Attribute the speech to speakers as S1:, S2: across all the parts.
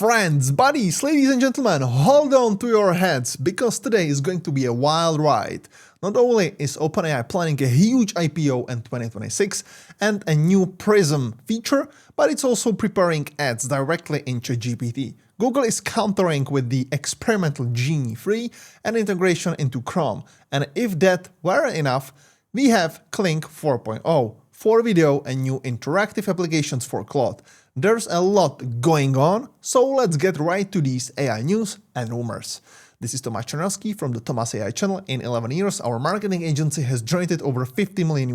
S1: Friends, buddies, ladies and gentlemen, hold on to your hats because today is going to be a wild ride. Not only is OpenAI planning a huge IPO in 2026 and a new Prism feature, but it's also preparing ads directly in ChatGPT. Google is countering with the experimental Genie free and integration into Chrome. And if that weren't enough, we have Kling 4.0 for video and new interactive applications for Claude. There's a lot going on, so let's get right to these AI news and rumors. This is Tomáš Černovský from the Tomáš AI channel. In 11 years, our marketing agency has generated over $50 million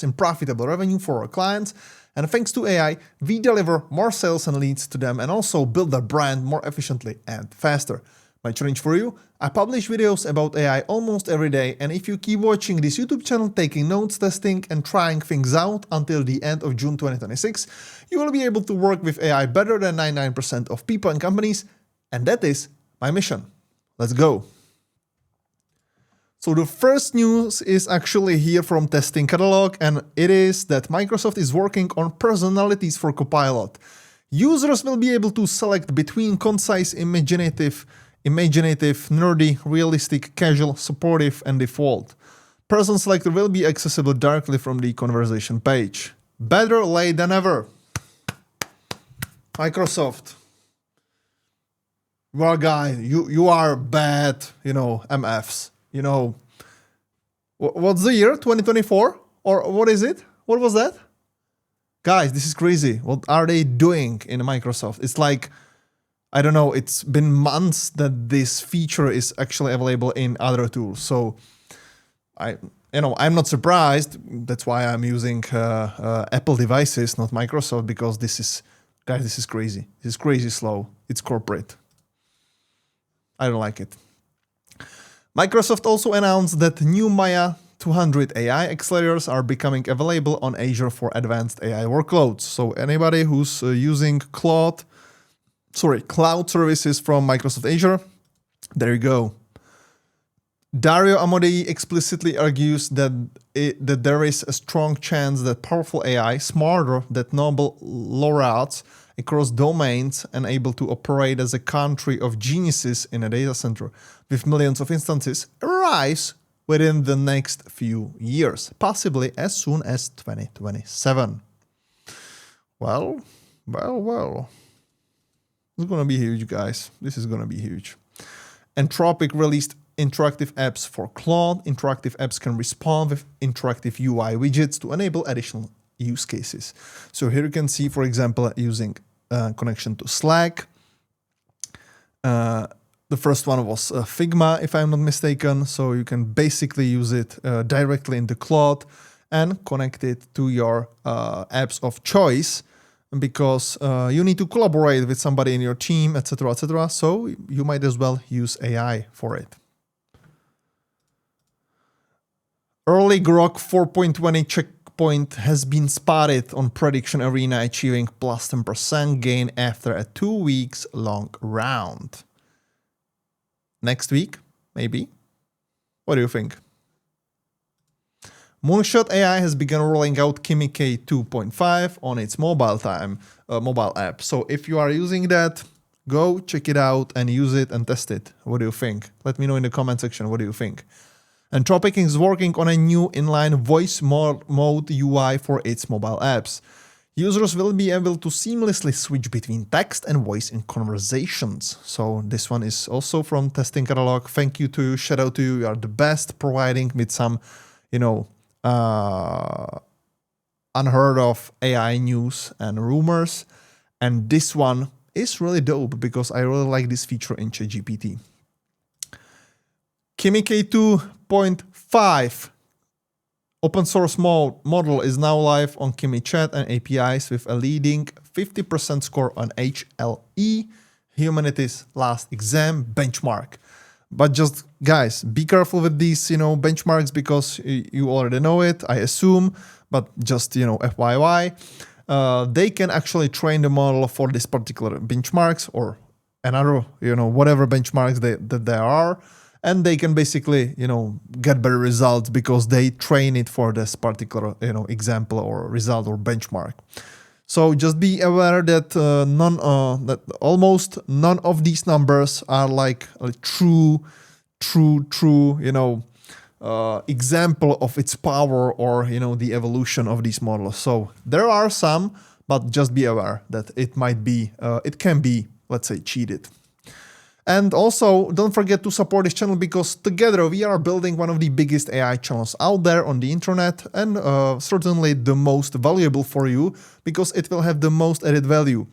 S1: in profitable revenue for our clients. And thanks to AI, we deliver more sales and leads to them and also build their brand more efficiently and faster. My challenge for you, I publish videos about AI almost every day, and if you keep watching this YouTube channel, taking notes, testing and trying things out until the end of June 2026, you will be able to work with AI better than 99% of people and companies, and that is my mission. Let's go. So the first news is actually here from Testing Catalog, and it is that Microsoft is working on personalities for Copilot. Users will be able to select between concise, imaginative, nerdy, realistic, casual, supportive, and default. Person selector will be accessible directly from the conversation page. Better late than ever. Microsoft. Well, guys, you are bad, MFs. What's the year? 2024? Or what is it? What was that? Guys, this is crazy. What are they doing in Microsoft? It's like, I don't know, it's been months that this feature is actually available in other tools. So I'm not surprised. That's why I'm using Apple devices, not Microsoft, because this is crazy. This is crazy slow. It's corporate. I don't like it. Microsoft also announced that new Maya 200 AI accelerators are becoming available on Azure for advanced AI workloads. So anybody who's using cloud services from Microsoft Azure, there you go. Dario Amodei explicitly argues that there is a strong chance that powerful AI, smarter than Nobel laureates across domains and able to operate as a country of geniuses in a data center with millions of instances, arrives within the next few years, possibly as soon as 2027. Well. This is going to be huge, guys. This is going to be huge. Anthropic released interactive apps for Claude. Interactive apps can respond with interactive UI widgets to enable additional use cases. So here you can see, for example, using connection to Slack. The first one was Figma, if I'm not mistaken. So you can basically use it directly into Claude and connect it to your apps of choice, because you need to collaborate with somebody in your team, etc., etc. So you might as well use AI for it. Early Grok 4.20 checkpoint has been spotted on Prediction Arena, achieving plus 10% gain after a 2 weeks long round. Next week, maybe? What do you think? Moonshot AI has begun rolling out Kimi K2.5 on its mobile app. So if you are using that, go check it out and use it and test it. What do you think? Let me know in the comment section. What do you think? Anthropic is working on a new inline voice mode UI for its mobile apps. Users will be able to seamlessly switch between text and voice in conversations. So this one is also from Testing Catalog. Thank you to you. Shout out to you. You are the best, providing with some, unheard of AI news and rumors. And this one is really dope because I really like this feature in ChatGPT. Kimi K2.5 open source model is now live on Kimi Chat and APIs with a leading 50% score on HLE, Humanities Last Exam benchmark. But just, guys, be careful with these, benchmarks, because you already know it, I assume, but just, FYI, they can actually train the model for this particular benchmarks or another, whatever benchmarks that there are. And they can basically, get better results because they train it for this particular, example or result or benchmark. So just be aware that that almost none of these numbers are like a true, example of its power or, the evolution of these models. So there are some, but just be aware that it can be, let's say, cheated. And also, don't forget to support this channel because together we are building one of the biggest AI channels out there on the internet, and certainly the most valuable for you because it will have the most added value.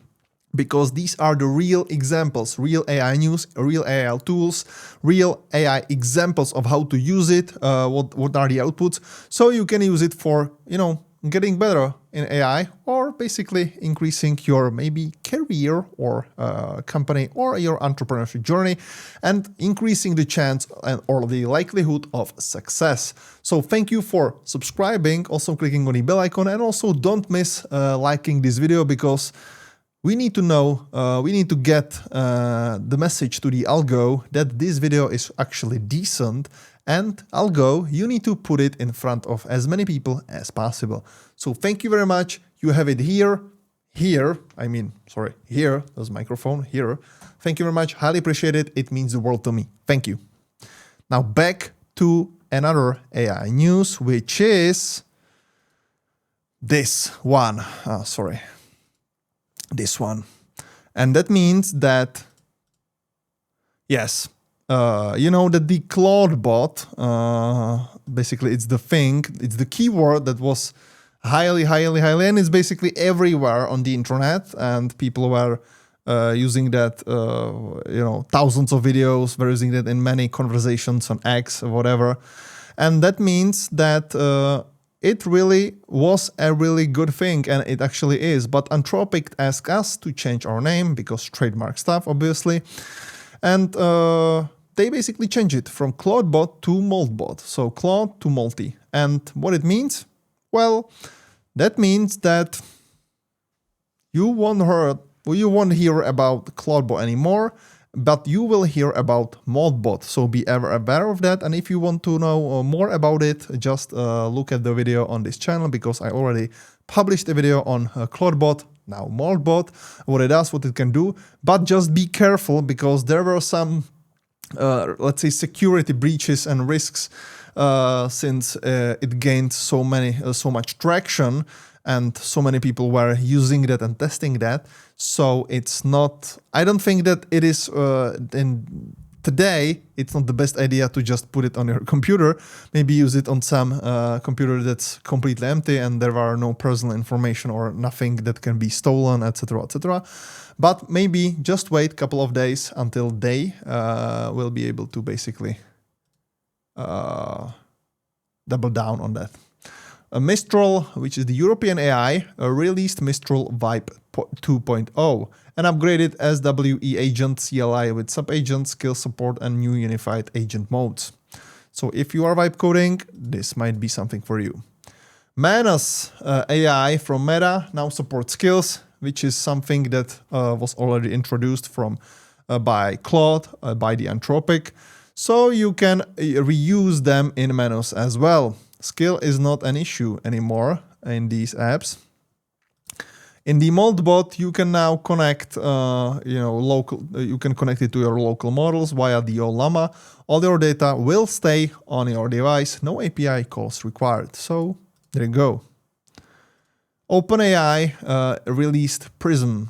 S1: Because these are the real examples, real AI news, real AI tools, real AI examples of how to use it, what are the outputs, so you can use it for, getting better in AI or basically increasing your maybe career or company or your entrepreneurship journey and increasing the chance or the likelihood of success. So thank you for subscribing, also clicking on the bell icon, and also don't miss liking this video because we need to know, we need to get the message to the algo that this video is actually decent, and algo, you need to put it in front of as many people as possible. So thank you very much. You have it here, here, there's microphone, here. Thank you very much, highly appreciate it. It means the world to me. Thank you. Now back to another AI news, which is this one. This one. And that means that, yes, that the ClaudeBot, basically it's the thing, it's the keyword that was highly, and it's basically everywhere on the internet, and people were using that, thousands of videos, were using that in many conversations on X or whatever. And that means that it really was a really good thing, and it actually is. But Anthropic asked us to change our name because trademark stuff, obviously. And they basically changed it from ClaudeBot to Moldbot. So Claude to Multi. And what it means? Well, that means that you won't hear about ClaudeBot anymore, but you will hear about Moldbot. So be ever aware of that. And if you want to know more about it, just look at the video on this channel because I already published a video on ClaudeBot, now Moldbot, what it does, what it can do. But just be careful because there were some, let's say, security breaches and risks since it gained so much traction and so many people were using that and testing that. So it's not, I don't think that it is, today, it's not the best idea to just put it on your computer. Maybe use it on some computer that's completely empty and there are no personal information or nothing that can be stolen, etc., etc. But maybe just wait a couple of days until they will be able to basically double down on that. Mistral, which is the European AI, released Mistral Vibe 2.0, an upgraded SWE agent CLI with sub-agent, skill support, and new unified agent modes. So if you are vibe coding, this might be something for you. Manus AI from Meta now supports skills, which is something that was already introduced by Claude, by the Anthropic. So you can reuse them in Manus as well. Skill is not an issue anymore in these apps. In the Moldbot, you can now connect, you can connect it to your local models via the Ollama. All your data will stay on your device. No API calls required. So there you go. OpenAI released Prism,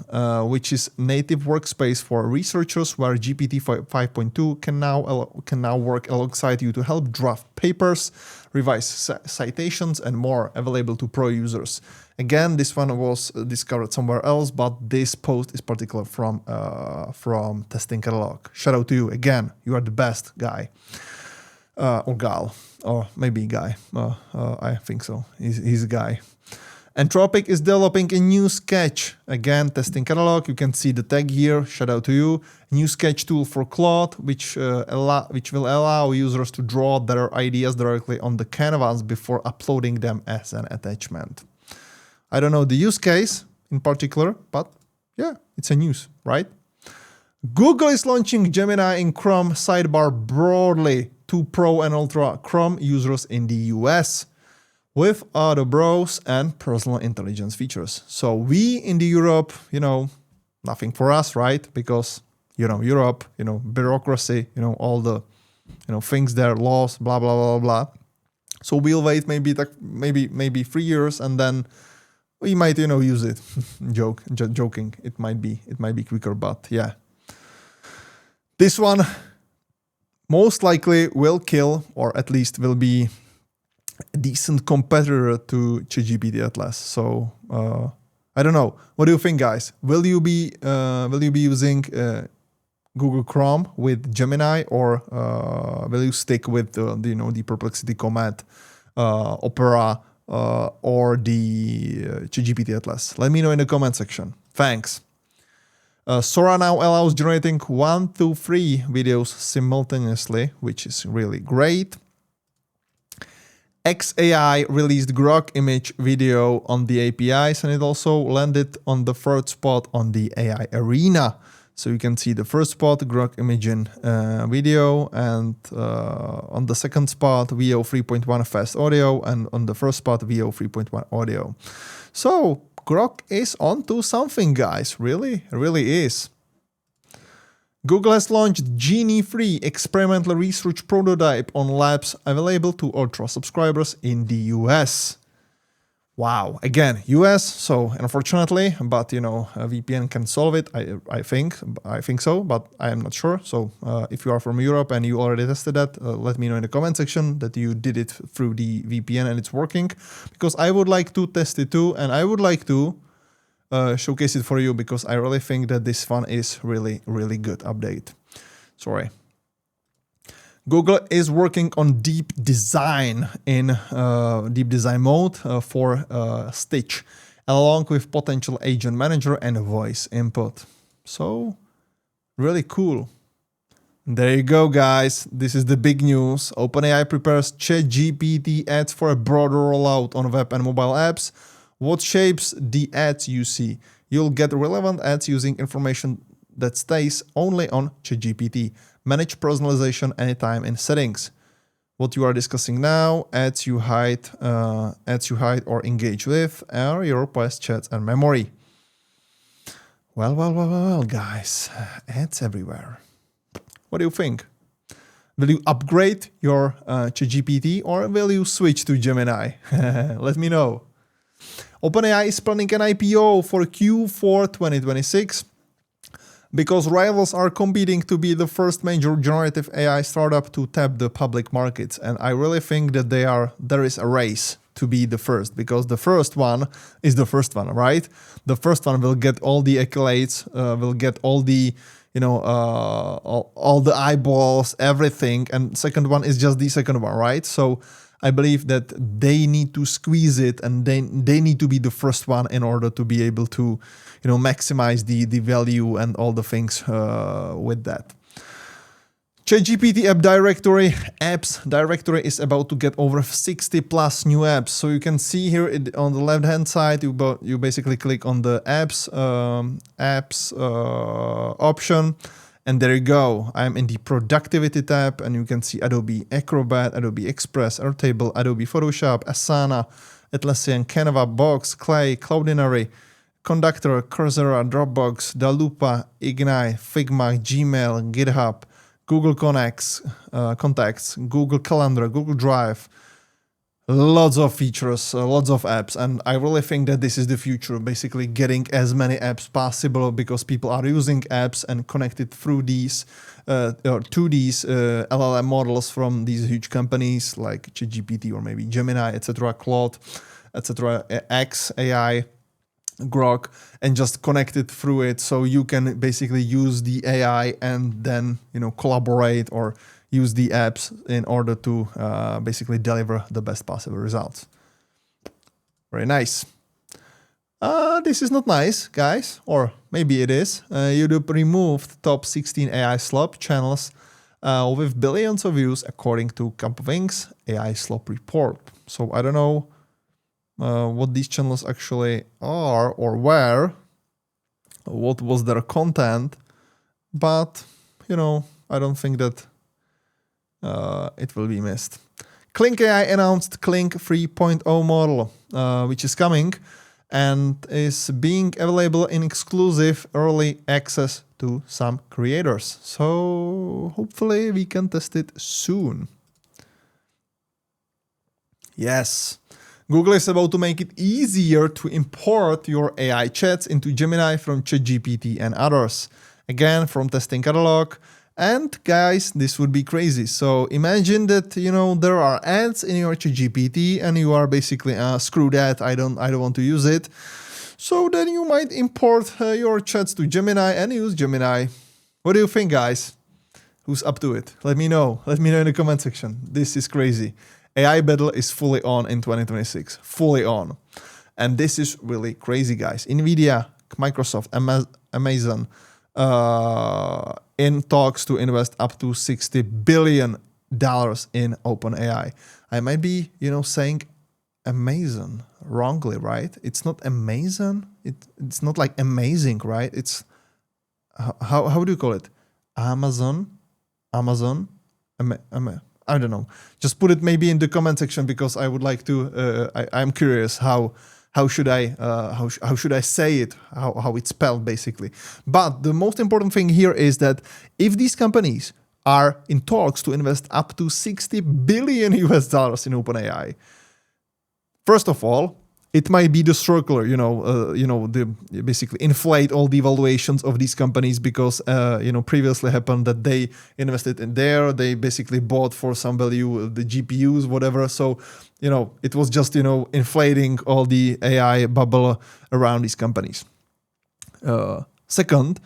S1: which is native workspace for researchers where GPT 5.2 can now work alongside you to help draft papers, revise citations, and more, available to pro users. Again, this one was discovered somewhere else, but this post is particular from Testing Catalog. Shout out to you again. You are the best guy or gal, or maybe guy. I think so. He's a guy. Anthropic is developing a new sketch. Again, Testing Catalog. You can see the tag here. Shout out to you. New sketch tool for Claude, which will allow users to draw their ideas directly on the canvas before uploading them as an attachment. I don't know the use case in particular, but yeah, it's a news, right? Google is launching Gemini in Chrome sidebar broadly to Pro and Ultra Chrome users in the US. with the browse and personal intelligence features. So we in the Europe, nothing for us, right? Because, Europe, bureaucracy, all the, things there, laws, blah, blah, blah, blah. So we'll wait maybe 3 years and then we might, use it. Joking. It might be quicker, but yeah. This one most likely will kill, or at least will be a decent competitor to ChatGPT at last. So I don't know. What do you think, guys? Will you be using Google Chrome with Gemini, or will you stick with the Perplexity Comet, Opera, or the ChatGPT Atlas? Let me know in the comment section. Thanks. Sora now allows generating 1 to 3 videos simultaneously, which is really great. XAI released Grok image video on the APIs, and it also landed on the third spot on the AI arena. So you can see the first spot, Grok imaging video, and on the second spot, VO 3.1 fast audio, and on the first spot, VO 3.1 audio. So Grok is onto something, guys. Really is. Google has launched Genie 3 experimental research prototype on labs available to Ultra subscribers in the US. Wow, again, US, so unfortunately, but a VPN can solve it, I think so, but I am not sure. So if you are from Europe and you already tested that, let me know in the comment section that you did it through the VPN and it's working, because I would like to test it too, and I would like to showcase it for you, because I really think that this one is really good update. Sorry. Google is working on deep design in deep design mode for Stitch, along with potential agent manager and voice input. So really cool. There you go, guys. This is the big news. OpenAI prepares ChatGPT ads for a broader rollout on web and mobile apps. What shapes the ads you see? You'll get relevant ads using information that stays only on ChatGPT. Manage personalization anytime in settings. What you are discussing now, ads you hide or engage with, are your past chats and memory. Well, guys, ads everywhere. What do you think? Will you upgrade your ChatGPT, or will you switch to Gemini? Let me know. OpenAI is planning an IPO for Q4 2026 because rivals are competing to be the first major generative AI startup to tap the public markets. And I really think that there is a race to be the first, because the first one is the first one, right? The first one will get all the accolades, will get all the all the eyeballs, everything, and second one is just the second one, right? So I believe that they need to squeeze it, and they need to be the first one in order to be able to, maximize the value and all the things with that. ChatGPT app directory, apps directory is about to get over 60 plus new apps. So you can see here on the left hand side, you basically click on the apps option. And there you go. I'm in the productivity tab, and you can see Adobe Acrobat, Adobe Express, Airtable, Adobe Photoshop, Asana, Atlassian, Canva, Box, Clay, Cloudinary, Conductor, Coursera, Dropbox, Dalupa, Ignite, Figma, Gmail, GitHub, Google Contacts, Google Calendar, Google Drive. Lots of features, lots of apps, and I really think that this is the future, basically getting as many apps possible, because people are using apps and connected through these or to these LLM models from these huge companies like ChatGPT or maybe Gemini, etc., Claude, etc., XAI, Grok, and just connect it through it, so you can basically use the AI and then collaborate or use the apps in order to basically deliver the best possible results. Very nice. This is not nice, guys, or maybe it is. YouTube removed top 16 AI slop channels with billions of views, according to Campwing's AI slop report. So I don't know what these channels actually are or were, what was their content, but I don't think that it will be missed. Kling AI announced Kling 3.0 model, which is coming and is being available in exclusive early access to some creators. So hopefully we can test it soon. Yes, Google is about to make it easier to import your AI chats into Gemini from ChatGPT and others. Again, from testing catalog. And guys, this would be crazy. So imagine that, you know, there are ads in your ChatGPT and you are basically, screw that, I don't want to use it. So then you might import your chats to Gemini and use Gemini. What do you think, guys? Who's up to it? Let me know. Let me know in the comment section. This is crazy. AI battle is fully on in 2026. Fully on. And this is really crazy, guys. Nvidia, Microsoft, Amazon, in talks to invest up to $60 billion in OpenAI. I might be, you know, saying Amazon wrongly, right? It's not Amazon. It's not like amazing, right? It's how do you call it? Amazon. I don't know. Just put it maybe in the comment section because I would like to. I'm curious how should I say it? How it's spelled basically. But the most important thing here is that if these companies are in talks to invest up to $60 billion in OpenAI, first of all, it might be the circular, basically inflate all the valuations of these companies because, previously happened that they invested in there, they basically bought for some value the GPUs, whatever. So, it was just, inflating all the AI bubble around these companies. Second,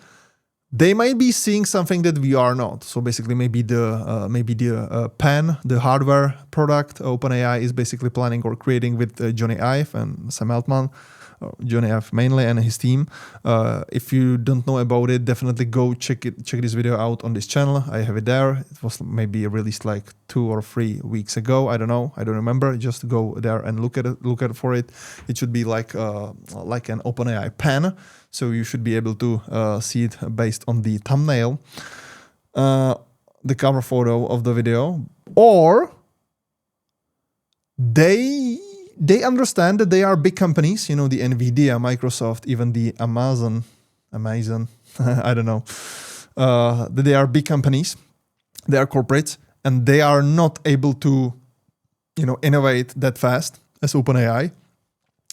S1: they might be seeing something that we are not. So basically, maybe the pen, the hardware product, OpenAI is basically planning or creating with Johnny Ive and Sam Altman, Johnny Ive mainly and his team. If you don't know about it, definitely go check this video out on this channel. I have it there. It was maybe released like 2 or 3 weeks ago. I don't know. I don't remember. Just go there and look at it for it. It should be like an OpenAI pen. So you should be able to see it based on the thumbnail, the cover photo of the video, or they understand that they are big companies, the Nvidia, Microsoft, even the Amazon, I don't know, that they are big companies, they are corporates, and they are not able to, innovate that fast as OpenAI.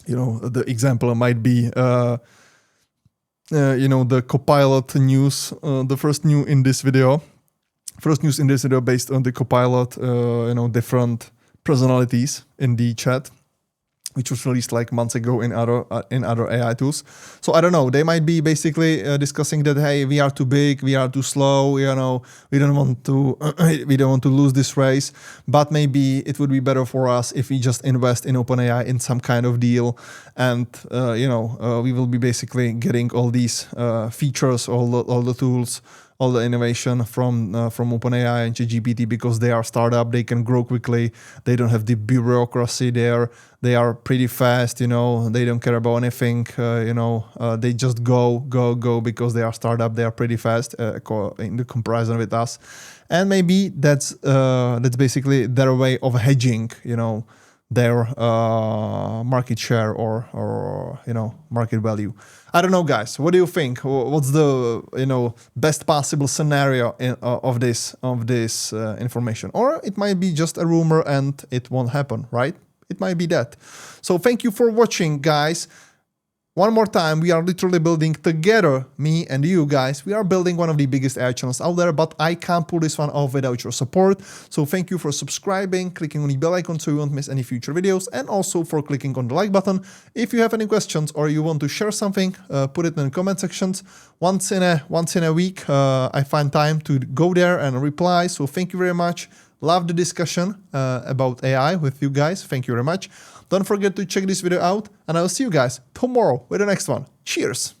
S1: The example might be, the Copilot news, the first news in this video based on the Copilot, different personalities in the chat, which was released like months ago in other AI tools. So I don't know. They might be basically discussing that, hey, we are too big, we are too slow. We don't want to lose this race. But maybe it would be better for us if we just invest in OpenAI in some kind of deal, and we will be basically getting all these features, all the tools, all the innovation from OpenAI and ChatGPT because they are startup, they can grow quickly, they don't have the bureaucracy there, they are pretty fast, they don't care about anything, they just go because they are startup, they are pretty fast in the comparison with us, and maybe that's basically their way of hedging, their market share or market value. I don't know, guys. What do you think? What's the best possible scenario of this information? Or it might be just a rumor and it won't happen, right? It might be that. So thank you for watching, guys. One more time, we are literally building together, me and you guys. We are building one of the biggest AI channels out there, but I can't pull this one off without your support. So thank you for subscribing, clicking on the bell icon so you won't miss any future videos, and also for clicking on the like button. If you have any questions or you want to share something, put it in the comment sections. Once in a week, I find time to go there and reply. So thank you very much. Love the discussion about AI with you guys. Thank you very much. Don't forget to check this video out, and I'll see you guys tomorrow with the next one. Cheers!